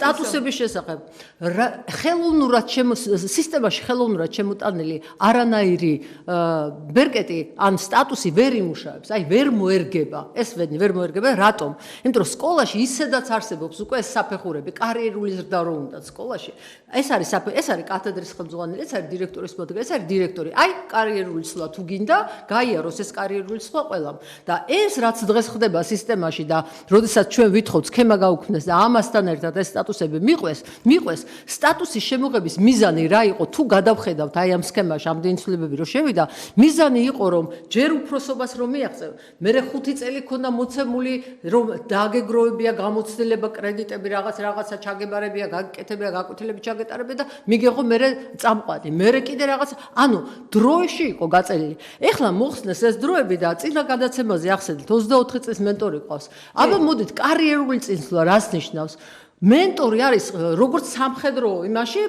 სტატუსების შესახებ ხელოვნურად სისტემაში ხელოვნურად შემოტანილი არანაირი ბერკეტი ან სტატუსი ვერ იმუშავებს, აი ვერ მოერგება. ეს ვერ მოერგება, რატომ? იმიტომ რომ სკოლაში ისედაც არსებობს უკვე ეს საფეხურები, კარიერული ზრდა რო უნდა სკოლაში. ეს არის კათედრის ხელმძღვანელი, ეს არის დირექტორის მოადგილე, ეს არის დირექტორი. აი კარიერული ცვლა თუ გინდა, გაიაროს ეს კარიერული ცვლა ყველამ. და ეს რაც დღეს ხდება სისტემაში და როდესაც ჩვენ ვითხოვთ სქემა გაუქმდეს და ამასთან ერთად ეს სტატუსები მიყვეს, სტატუსის შემოღების მიზანი რა იყო? თუ გადავხედავთ აი ამ სქემაში ამდენი ცვლილებები რო შევიდა, მიზანი იყო რომ ჯერ უფროსობას რომ მიაღწევ, მერე 5 წელი ქონდა მოცემული რომ დააგეგროვებია გამოცდილება, კრედიტები, რაღაცა ჩაგებარებია, გაკეთებია, გაკვეთილები ჩაგეტარებია და მიგეღო მერე წამყვანი, მერე კიდე რაღაცა, ანუ დროეში იყო გაწელილი. ეხლა მოხსნეს ეს დროები და წინა გადაცემაზე ახსენეთ 24 წლის მენტორი ყავს. აბა მოდით კარიერული წინსვლა რას ნიშნავს? მენტორი არის როგორც სამხედრო იმაში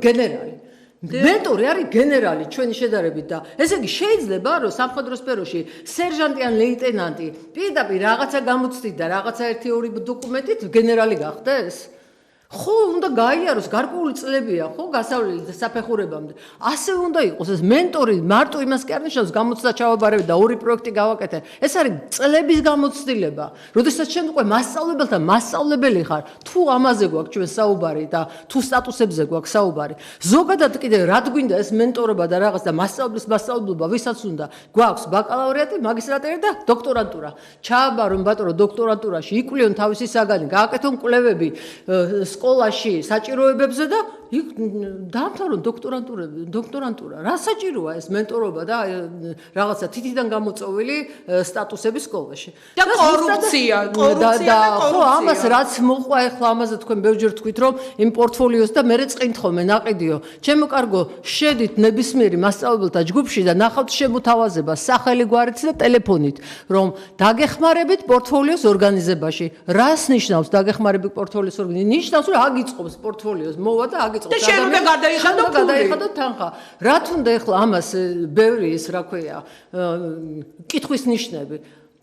გენერალი. მენტორი არის გენერალი ჩვენი შედარებით და ესე იგი შეიძლება რომ სამხედრო სფეროში სერჟანტი ან ლეიტენანტი პირდაპირ რაღაცა გამოცდით და რაღაცა 1-2 დოკუმენტით გენერალი გახდეს? ხო, უნდა გაიაროს, გარკვეული წლებია, ხო, გასავლელი და საფეხურებამდე. ასე უნდა იყოს ეს მენტორი მარტო იმას კი არ ნიშნავს გამოცდა ჩავაბარებ და 2 პროექტი გავაკეთე. ეს არის წლების გამოცდილება. როდესაც შენ უკვე მასწავლებელთან მასწავლებელი ხარ, თუ ამაზე გვაქვს ჩვენ საუბარი და თუ სტატუსებზე გვაქვს საუბარი. ზოგადად კიდე რა გვინდა ეს მენტორობა და რაღაც და მასწავლებლობა ვისაც უნდა? გვაქვს ბაკალავრიატი, მაგისტრატურა და დოქტორანტურა. ჩააბარონ ბატონო დოქტორანტურაში, იკვლიონ თავისი საგანი, გააკეთონ კვლევები სკოლაში საჭიროებებზე და იქ დაამთავრონ დოქტორანტურა. რა საჭიროა ეს მენტორობა და რაღაცა თითიდან გამოწვეული სტატუსები სკოლაში. და კორუფცია ხო, ამას რაც მოყვა ახლა ამაზე თქვენ ბევრჯერ თქვით რომ იმ პორტფოლიოს და მერე წყინთ ხოლმე ნაყიდიო. ჩემო კარგო, შედით ნებისმიერი მასწავლებელთა ჯგუფში და ნახავთ შემოთავაზებას სახელი გვარით და ტელეფონით, რომ დაგეხმარებით პორტფოლიოს ორგანიზებაში. რას ნიშნავს დაგეხმარებით პორტფოლიოს ორგანიზებაში? ნიშნავს რომ აგიწყობს პორტფოლიოს მოვა და აგიწყობს და შენ უნდა გადაიხადო თანხა. რა თუნდა ახლა ამას ბევრი ის რა ქვია კითხვის ნიშნები.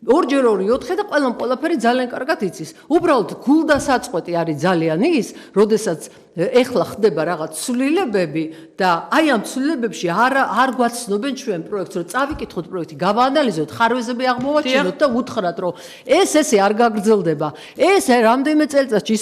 2x2 და ყველაფერი ძალიან კარგად იცის. უბრალოდ გულდასაწყვეტი არის ძალიან ის, როდესაც ეხლა ხდება რაღაც ცვლილებები და აი ამ ცვლილებებში არ გვაცნობენ ჩვენ პროექტს, რომ წავიკითხოთ პროექტი, გავაანალიზოთ, ხარვეზები აღმოვაჩინოთ და უთხრათ, რომ ეს არ გაგრძელდება. ეს რამდენიმე წელიწადში